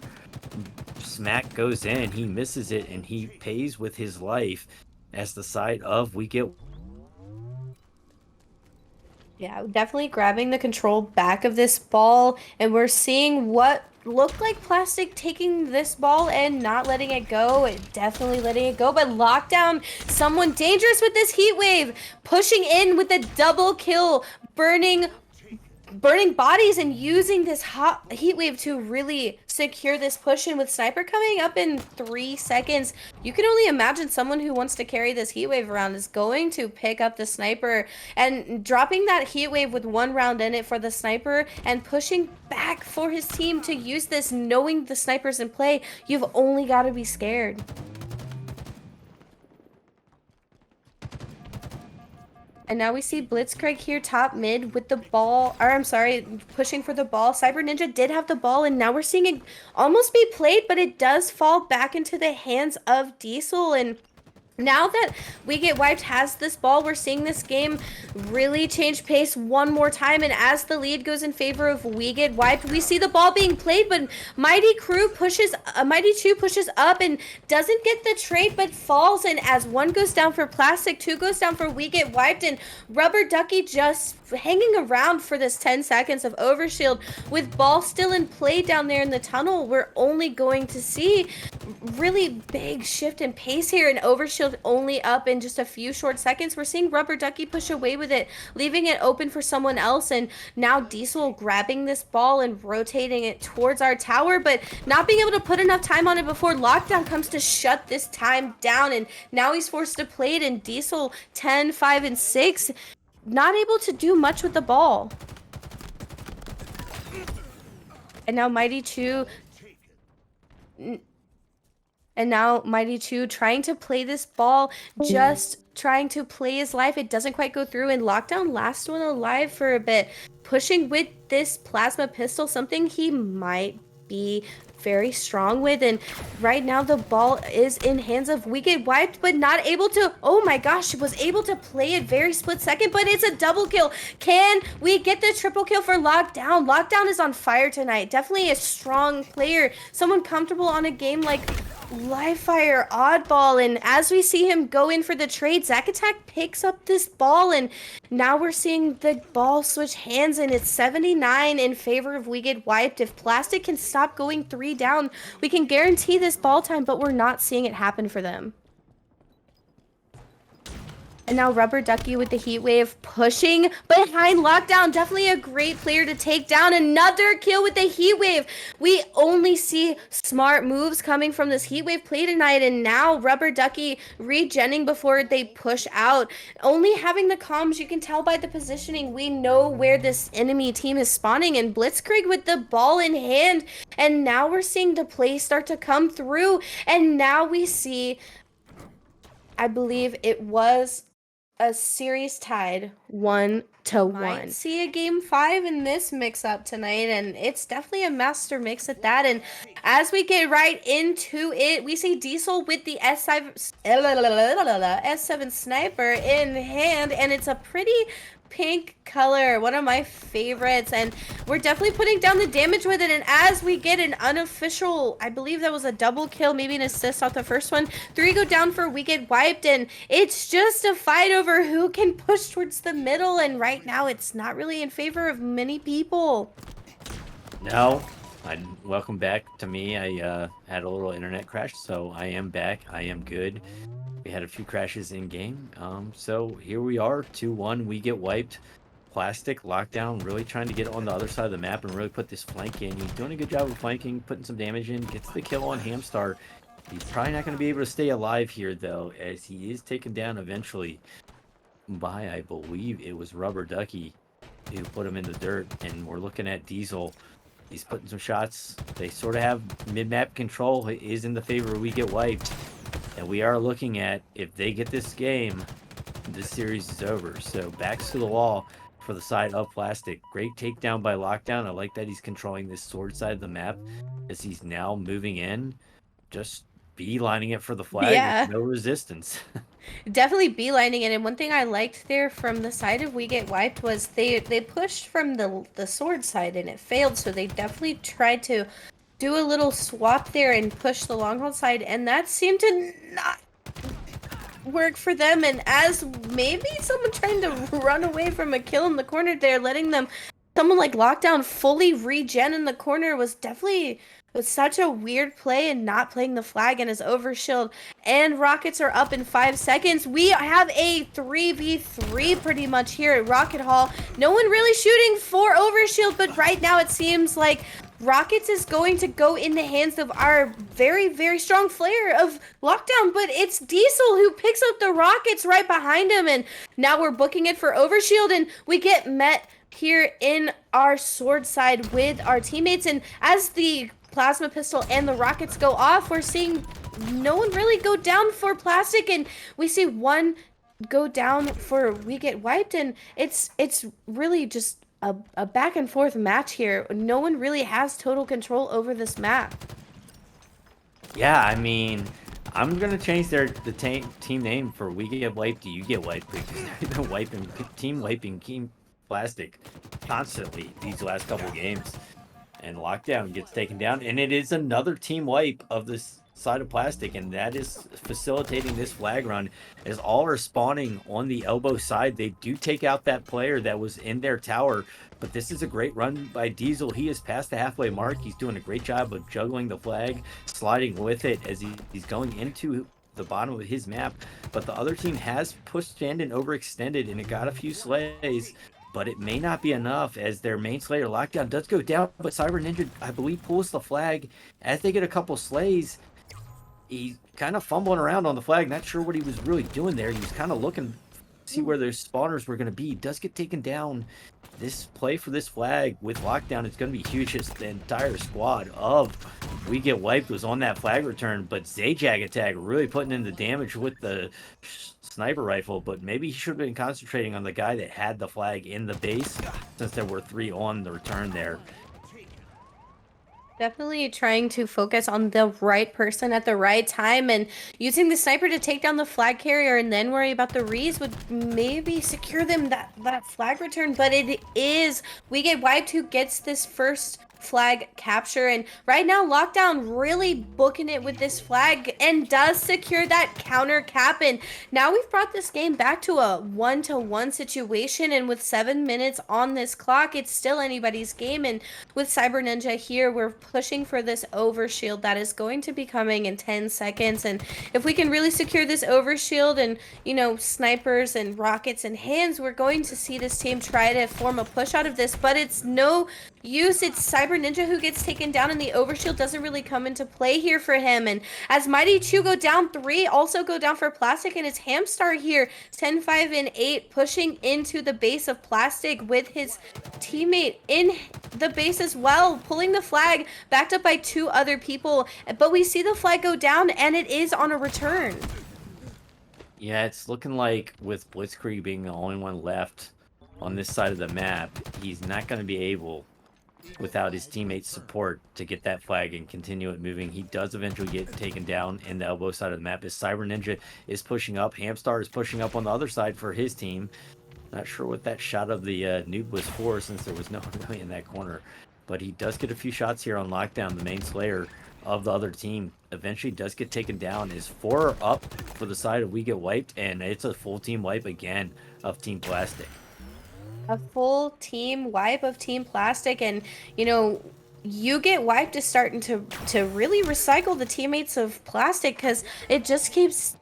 Speaker 2: smack goes in, he misses it and he pays with his life as the side of We Get.
Speaker 1: Yeah, definitely grabbing the control back of this ball, and we're seeing what looked like Plastic taking this ball and not letting it go. Definitely letting it go, but Lockdown, someone dangerous with this heat wave, pushing in with a double kill, burning bodies and using this hot heat wave to really secure this push in with Sniper coming up in 3 seconds. You can only imagine someone who wants to carry this heat wave around is going to pick up the Sniper, and dropping that heat wave with 1 round in it for the Sniper and pushing back for his team to use this, knowing the Sniper's in play. You've only got to be scared. And now we see Blitzcrank here top mid with the ball, or I'm sorry, pushing for the ball. Cyber Ninja did have the ball, and now we're seeing it almost be played, but it does fall back into the hands of Diesel. And now that We Get Wiped has this ball, we're seeing this game really change pace one more time. And as the lead goes in favor of We Get Wiped, we see the ball being played, but Mighty Chu pushes up and doesn't get the trade, but falls. And as 1 goes down for Plastic, 2 goes down for We Get Wiped, and Rubber Ducky just hanging around for this 10 seconds of overshield with ball still in play down there in the tunnel. We're only going to see really big shift in pace here, and overshield only up in just a few short seconds. We're seeing Rubber Ducky push away with it, leaving it open for someone else, and now Diesel grabbing this ball and rotating it towards our tower, but not being able to put enough time on it before Lockdown comes to shut this time down, and now he's forced to play it, and Diesel 10, 5, and 6 not able to do much with the ball. And now Mighty Chu trying to play this ball, just trying to play his life. It doesn't quite go through, and Lockdown last one alive for a bit, pushing with this plasma pistol, something he might be very strong with. And right now the ball is in hands of We Get Wiped, but not able to, oh my gosh, was able to play it very split second, but it's a double kill. Can we get the triple kill for Lockdown? Lockdown is on fire tonight. Definitely a strong player, someone comfortable on a game like Livefire Oddball. And as we see him go in for the trade, Zack Attack picks up this ball, and now we're seeing the ball switch hands, and it's 79 in favor of We Get Wiped. If Plastic can stop going 3 down, we can guarantee this ball time, but we're not seeing it happen for them. And now Rubber Ducky with the Heat Wave pushing behind Lockdown. Definitely a great player to take down. Another kill with the Heat Wave. We only see smart moves coming from this Heat Wave play tonight. And now Rubber Ducky regenning before they push out. Only having the comms, you can tell by the positioning, we know where this enemy team is spawning. And Blitzkrieg with the ball in hand. And now we're seeing the play start to come through. And now we see, I believe it was a series tied 1-1. Might see a game 5 in this mix up tonight, and it's definitely a master mix at that. And as we get right into it, we see Diesel with the S7 sniper in hand, and it's a pretty pink color, one of my favorites, and we're definitely putting down the damage with it. And as we get an unofficial, I believe that was a double kill, maybe an assist off the first one, 3 go down for We Get Wiped, and it's just a fight over who can push towards the middle. And right now it's not really in favor of many people.
Speaker 2: No, welcome back to me. I had a little internet crash, so I am back. I am good. We had a few crashes in game. So here we are, 2-1. We Get Wiped. Plastic Lockdown really trying to get on the other side of the map and really put this flank in. He's doing a good job of flanking, putting some damage in, gets the kill on Hamstar. He's probably not going to be able to stay alive here, though, as he is taken down eventually by, I believe it was Rubber Ducky who put him in the dirt. And we're looking at Diesel. He's putting some shots. They sort of have mid-map control. It is in the favor of We Get Wiped. And we are looking at, if they get this game, this series is over. So backs to the wall for the side of Plastic. Great takedown by Lockdown. I like that he's controlling this sword side of the map as he's now moving in. Just beelining it for the flag.
Speaker 1: Yeah.
Speaker 2: With no resistance.
Speaker 1: Definitely beelining it. And one thing I liked there from the side of We Get Wiped was they pushed from the sword side and it failed. So they definitely tried to do a little swap there and push the long haul side, and that seemed to not work for them. And as maybe someone trying to run away from a kill in the corner there, letting them, someone like Lockdown fully regen in the corner was definitely such a weird play, and not playing the flag and his overshield. And Rockets are up in 5 seconds. We have a 3v3 pretty much here at Rocket Hall. No one really shooting for overshield, but right now it seems like Rockets is going to go in the hands of our very, very strong flare of Lockdown, but it's Diesel who picks up the Rockets right behind him, and now we're booking it for overshield, and we get met here in our sword side with our teammates. And as the plasma pistol and the rockets go off, we're seeing no one really go down for Plastic, and we see one go down for We Get Wiped, and it's really just a back and forth match here. No one really has total control over this map.
Speaker 2: Yeah, I mean, I'm gonna change the team name for We Get Wiped to You Get Wiped, because they've been wiping Plastic constantly these last couple games. And Lockdown gets taken down, and it is another team wipe of this side of Plastic, and that is facilitating this flag run, as all are spawning on the elbow side. They do take out that player that was in their tower, but this is a great run by Diesel. He is past the halfway mark. He's doing a great job of juggling the flag, sliding with it as he's going into the bottom of his map. But the other team has pushed in and overextended, and it got a few slays, but it may not be enough, as their main slayer Lockdown does go down. But Cyber Ninja, I believe, pulls the flag as they get a couple slays. He's kind of fumbling around on the flag, not sure what he was really doing there. He was kind of looking to see where their spawners were going to be. He does get taken down. This play for this flag with Lockdown is going to be huge. Just the entire squad of We Get Wiped was on that flag return, but Zajac Attack really putting in the damage with the sniper rifle. But maybe he should have been concentrating on the guy that had the flag in the base, since there were 3 on the return there.
Speaker 1: Definitely trying to focus on the right person at the right time and using the sniper to take down the flag carrier and then worry about the rees would maybe secure them that flag return. But it is we get wiped who gets this first flag capture, and right now Lockdown really booking it with this flag and does secure that counter cap, and now we've brought this game back to a 1-to-1 situation, and with 7 minutes on this clock it's still anybody's game. And with Cyber Ninja here, we're pushing for this overshield that is going to be coming in 10 seconds. And if we can really secure this overshield and, snipers and rockets and hands, we're going to see this team try to form a push out of this. But it's no use. It's Cyber Ninja who gets taken down, and the overshield doesn't really come into play here for him. And as Mighty Chew go down 3, also go down for Plastic, and it's Hamstar here, 10, 5, and 8, pushing into the base of Plastic with his teammate in the base as well, pulling the flag, backed up by 2 other people. But we see the flag go down, and it is on a return.
Speaker 2: Yeah, it's looking like with Blitzkrieg being the only one left on this side of the map, he's not going to be able, without his teammates' support, to get that flag and continue it moving. He does eventually get taken down in the elbow side of the map as Cyber Ninja is pushing up. Hamstar is pushing up on the other side for his team. Not sure what that shot of the noob was for, since there was no one really in that corner. But he does get a few shots here on Lockdown, the main slayer of the other team. Eventually does get taken down. Is 4 up for the side of We Get Wiped, and it's a full team wipe again of Team Plastic.
Speaker 1: A full team wipe of Team Plastic, and you get wiped is starting to really recycle the teammates of Plastic, because it just keeps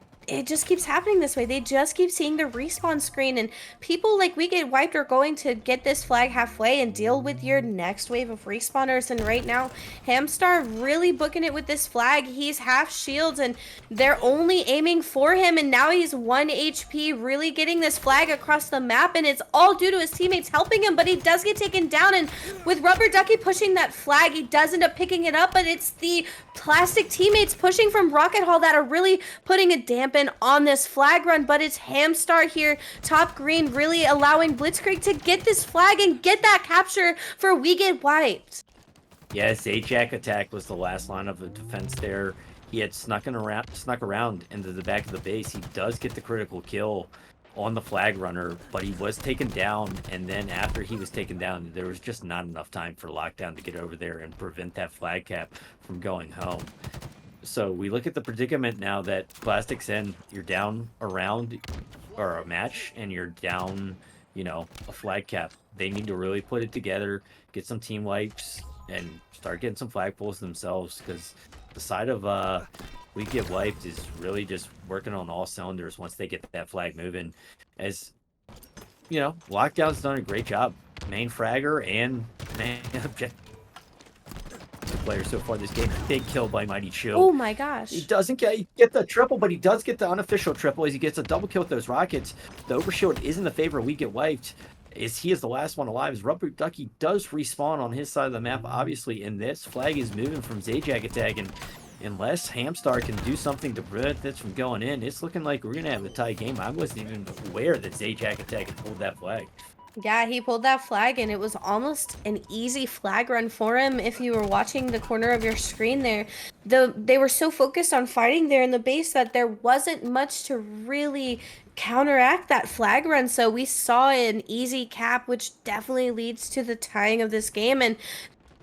Speaker 1: happening this way. They just keep seeing the respawn screen, and people like We Get Wiped are going to get this flag halfway and deal with your next wave of respawners. And right now, Hamstar really booking it with this flag. He's half shields, and they're only aiming for him, and now he's 1 HP, really getting this flag across the map, and it's all due to his teammates helping him, but he does get taken down, and with Rubber Ducky pushing that flag, he does end up picking it up, but it's the Plastic teammates pushing from Rocket Hall that are really putting a dampen on this flag run. But it's Hamstar here, top green, really allowing Blitzkrieg to get this flag and get that capture for We Get Wiped.
Speaker 2: Yes, Zajac attack was the last line of the defense there. He had snuck around into the back of the base. He does get the critical kill on the flag runner, but he was taken down, and then after he was taken down, there was just not enough time for Lockdown to get over there and prevent that flag cap from going home. So we look at the predicament now that Plastic's in. You're down a round or a match, and you're down, a flag cap. They need to really put it together, get some team wipes, and start getting some flag pulls themselves, because the side of We Get Wiped is really just working on all cylinders once they get that flag moving. As Lockdown's done a great job. Main fragger and main objective player so far this game. Big kill by Mighty Chew.
Speaker 1: Oh my gosh.
Speaker 2: He doesn't get the triple, but he does get the unofficial triple as he gets a double kill with those rockets. The overshield is in the favor of We Get Wiped. He is the last one alive. As Rubber Ducky does respawn on his side of the map, obviously, and this flag is moving from Zajac attack, and unless Hamstar can do something to prevent this from going in, it's looking like we're gonna have a tie game. I wasn't even aware that Zajac attack had pulled that flag.
Speaker 1: Yeah, he pulled that flag, and it was almost an easy flag run for him. If you were watching the corner of your screen there, they were so focused on fighting there in the base that there wasn't much to really counteract that flag run. So we saw an easy cap, which definitely leads to the tying of this game. And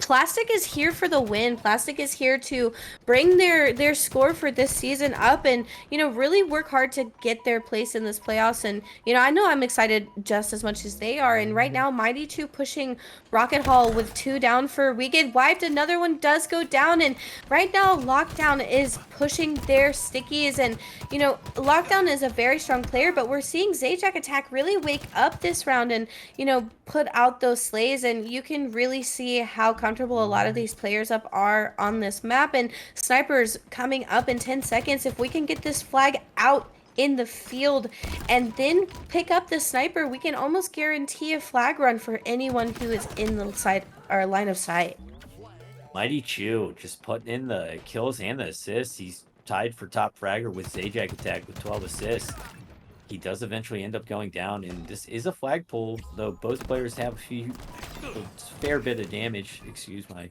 Speaker 1: Plastic is here for the win. Plastic is here to bring their score for this season up and, really work hard to get their place in this playoffs. And, I know I'm excited just as much as they are. And right now, Mighty 2 pushing Rocket Hall with 2 down for We Get Wiped. Another one does go down. And right now, Lockdown is pushing their stickies. And, Lockdown is a very strong player, but we're seeing Zajac attack really wake up this round and, put out those slays. And you can really see how comfortable a lot of these players up are on this map. And snipers coming up in 10 seconds. If we can get this flag out in the field and then pick up the sniper, we can almost guarantee a flag run for anyone who is in the side or line of sight.
Speaker 2: Mighty Chew just putting in the kills and the assists. He's tied for top fragger with Zajac attack with 12 assists. He does eventually end up going down, and this is a flag pull, though both players have a fair bit of damage. Excuse my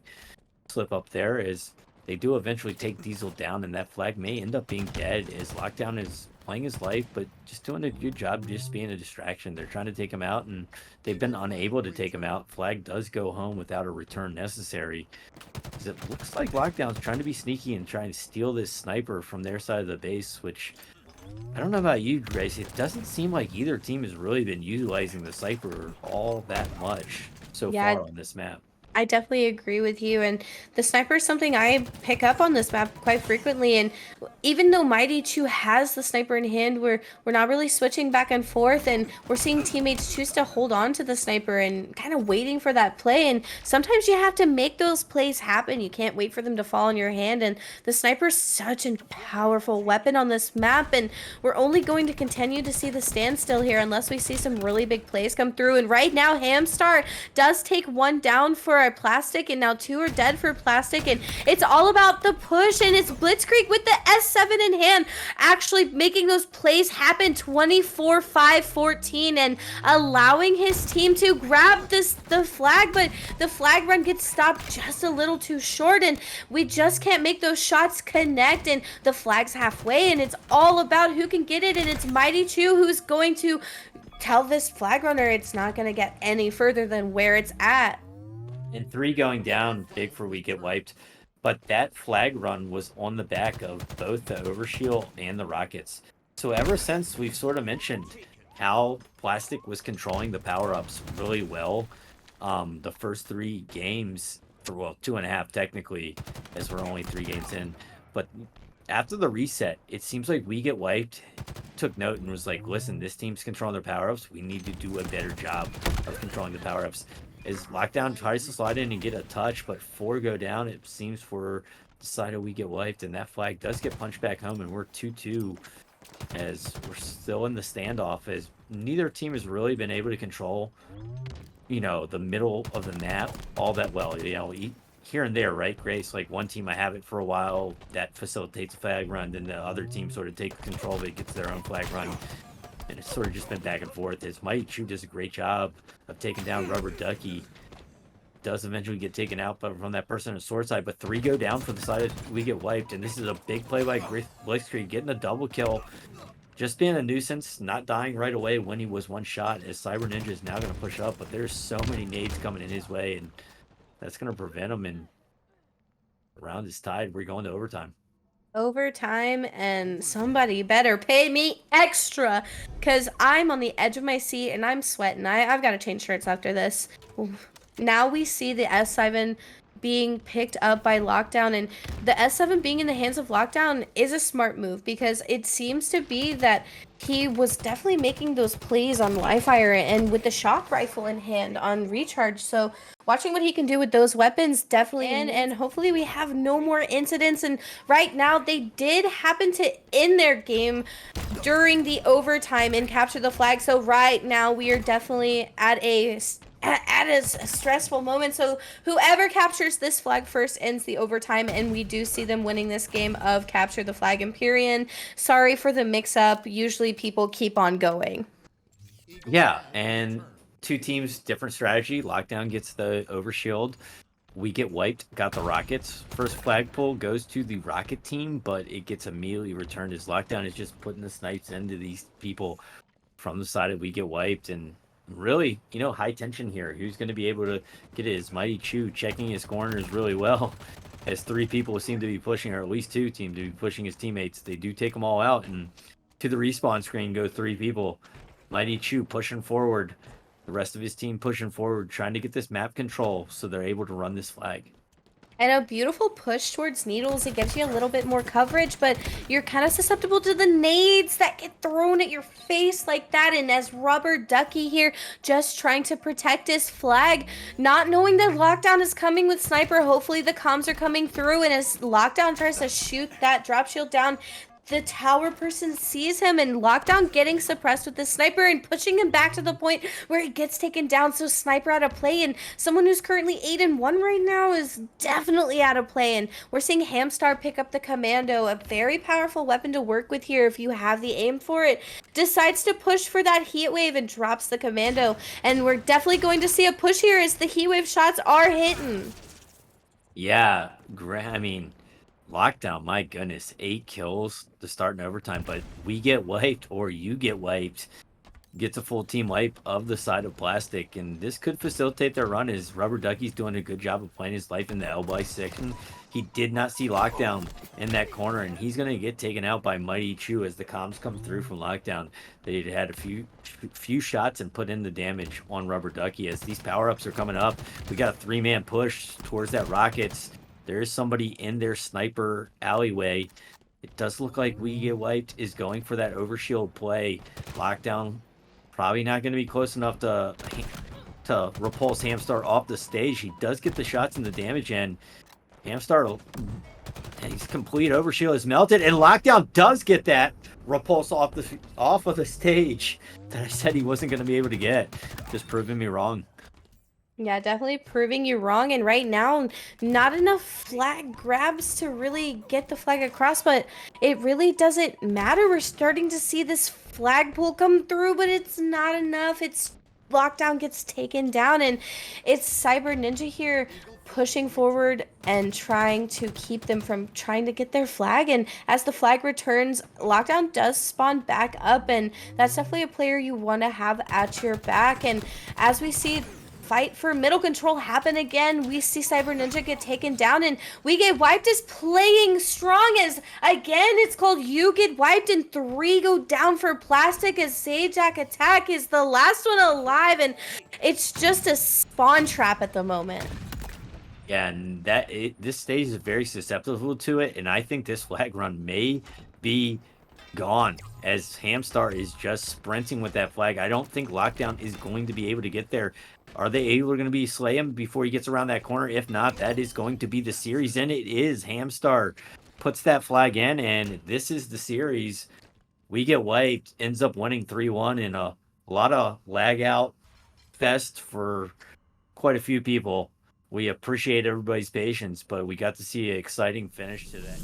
Speaker 2: slip up there is they do eventually take Diesel down, and that flag may end up being dead as Lockdown is playing his life, but just doing a good job just being a distraction. They're trying to take him out, and they've been unable to take him out. Flag does go home without a return necessary. It looks like Lockdown's trying to be sneaky and trying to steal this sniper from their side of the base, which I don't know about you, Grace. It doesn't seem like either team has really been utilizing the sniper all that much so
Speaker 1: Yeah,
Speaker 2: far on this map.
Speaker 1: I definitely agree with you. And the sniper is something I pick up on this map quite frequently. And even though Mighty Chew has the sniper in hand, we're not really switching back and forth, and we're seeing teammates choose to hold on to the sniper and kind of waiting for that play. And sometimes you have to make those plays happen. You can't wait for them to fall in your hand. And the sniper is such a powerful weapon on this map. And we're only going to continue to see the standstill here unless we see some really big plays come through. And right now, Hamstar does take one down for a plastic, and now two are dead for plastic, and it's all about the push, and it's Blitzkrieg with the S7 in hand actually making those plays happen. 24-5-14, and allowing his team to grab the flag, but the flag run gets stopped just a little too short, and we just can't make those shots connect, and the flag's halfway, and it's all about who can get it, and it's Mighty Chew who's going to tell this flag runner it's not going to get any further than where it's at.
Speaker 2: And 3 going down, big for we get wiped. But that flag run was on the back of both the Overshield and the Rockets. So ever since we've sort of mentioned how Plastic was controlling the power-ups really well, the first 3 games, for well, 2.5 technically, as we're only 3 games in. But after the reset, it seems like we get wiped, took note and was like, listen, this team's controlling their power-ups. We need to do a better job of controlling the power-ups. As Lockdown tries to slide in and get a touch, but 4 go down, it seems for the side of we get wiped, and that flag does get punched back home, and we're 2-2 as we're still in the standoff, as neither team has really been able to control, you know, the middle of the map all that well. You know, here and there, right, Grace? Like one team I have it for a while, that facilitates a flag run, then the other team sort of takes control of it, gets their own flag run. And it's sort of just been back and forth. As Mighty Chew does a great job of taking down Rubber Ducky. Does eventually get taken out from that person on the sword side, but 3 go down for the side of we get wiped. And this is a big play by Blitzkrieg, getting a double kill. Just being a nuisance, not dying right away when he was one shot, as Cyber Ninja is now going to push up. But there's so many nades coming in his way, and that's going to prevent him. And the round is tied. We're going to overtime.
Speaker 1: Overtime, and somebody better pay me extra because I'm on the edge of my seat and I'm sweating. I've got to change shirts after this. Now we see the S7 being picked up by Lockdown, and the S7 being in the hands of Lockdown is a smart move because it seems to be that he was definitely making those plays on Livefire and with the shock rifle in hand on recharge. So watching what he can do with those weapons definitely, and hopefully we have no more incidents. And right now they did happen to end their game during the overtime and capture the flag. So right now we are definitely at a stressful moment. So whoever captures this flag first ends the overtime, and we do see them winning this game of Capture the Flag Empyrean. Sorry for the mix-up. Usually people keep on going.
Speaker 2: Yeah, and 2 teams, different strategy. Lockdown gets the Overshield. We get wiped, got the Rockets. First flag pull goes to the Rocket team, but it gets immediately returned as Lockdown is just putting the snipes into these people from the side of we get wiped. And really, you know, high tension here. Who's going to be able to get it? Is Mighty Chew checking his corners really well, as 3 people seem to be pushing, or at least 2 seem to be pushing his teammates. They do take them all out, and to the respawn screen go 3 people. Mighty Chew pushing forward, the rest of his team pushing forward, trying to get this map control so they're able to run this flag.
Speaker 1: And a beautiful push towards needles. It gives you a little bit more coverage, but you're kind of susceptible to the nades that get thrown at your face like that. And as Rubber Ducky here, just trying to protect his flag, not knowing that Lockdown is coming with Sniper. Hopefully the comms are coming through, and as Lockdown tries to shoot that drop shield down, the tower person sees him, and Lockdown getting suppressed with the sniper and pushing him back to the point where he gets taken down. So sniper out of play, and someone who's currently 8-1 right now is definitely out of play. And we're seeing Hamstar pick up the commando, a very powerful weapon to work with here if you have the aim for it. Decides to push for that heat wave and drops the commando, and we're definitely going to see a push here as the heat wave shots are hitting.
Speaker 2: Yeah, I mean, lockdown, my goodness, 8 kills to start in overtime, but we get wiped or you get wiped. Gets a full team wipe of the side of plastic, and this could facilitate their run as Rubber Ducky's doing a good job of playing his life in the elbow section. He did not see lockdown in that corner, and he's going to get taken out by Mighty Chew as the comms come through from lockdown. They had a few shots and put in the damage on Rubber Ducky as these power-ups are coming up. We got a 3-man push towards that Rockets. There is somebody in their sniper alleyway. It does look like We Get Wiped is going for that overshield play. Lockdown probably not going to be close enough to repulse Hamstar off the stage. He does get the shots and the damage, and Hamstar, his complete overshield is melted, and Lockdown does get that repulse off of the stage that I said he wasn't going to be able to get. Just proving me wrong.
Speaker 1: Yeah, definitely proving you wrong. And right now, not enough flag grabs to really get the flag across, but it really doesn't matter. We're starting to see this flag pull come through, but it's not enough. It's lockdown gets taken down, and it's Cyber Ninja here pushing forward and trying to keep them from trying to get their flag. And as the flag returns, lockdown does spawn back up, and that's definitely a player you want to have at your back. And as we see fight for middle control happen again, we see Cyber Ninja get taken down, and We Get Wiped is playing strong as again it's called You Get Wiped, and 3 go down for plastic as Sajak Attack is the last one alive, and it's just a spawn trap at the moment.
Speaker 2: Yeah, and this stage is very susceptible to it, and I think this flag run may be gone as Hamstar is just sprinting with that flag. I don't think Lockdown is going to be able to get there. Are they able to be slay him before he gets around that corner? If not, that is going to be the series, and it is. Hamstar puts that flag in, and this is the series. We Get Wiped, ends up winning 3-1 in a lot of lag out fest for quite a few people. We appreciate everybody's patience, but we got to see an exciting finish to that.